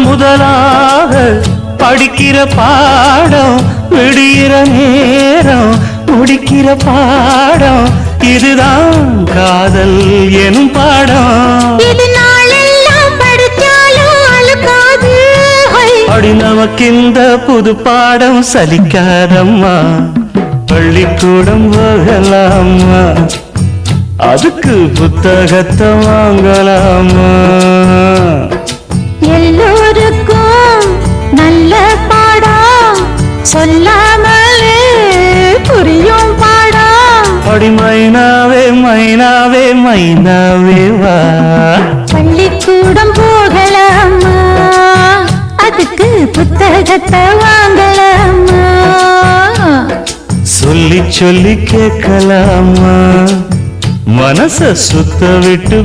முதலாக படிக்கிற பாடம் விடுகிற நேரம் முடிக்கிற பாடம் இதுதான் காதல் எனும் பாடம். இது நாளெல்லாம் படிச்சாலும் அழுக்காது. அடி நமக்கு இந்த புது பாடம் சலிக்காதம்மா. பள்ளிக்கூடம் போகலாமா, அதுக்கு புத்தகத்தை வாங்கலாமா. எல்லோருக்கும் நல்ல பாடம் சொல்லாமலே புரியும் பாடம். அடி மைனாவே மைனாவே மைனாவே வா. பள்ளிக்கூடம் போகலாமா, அதுக்கு புத்தகத்தை வாங்கலாமா. சொல்லி சொல்லி கேட்கலாமா, மனச சுத்த விட்டு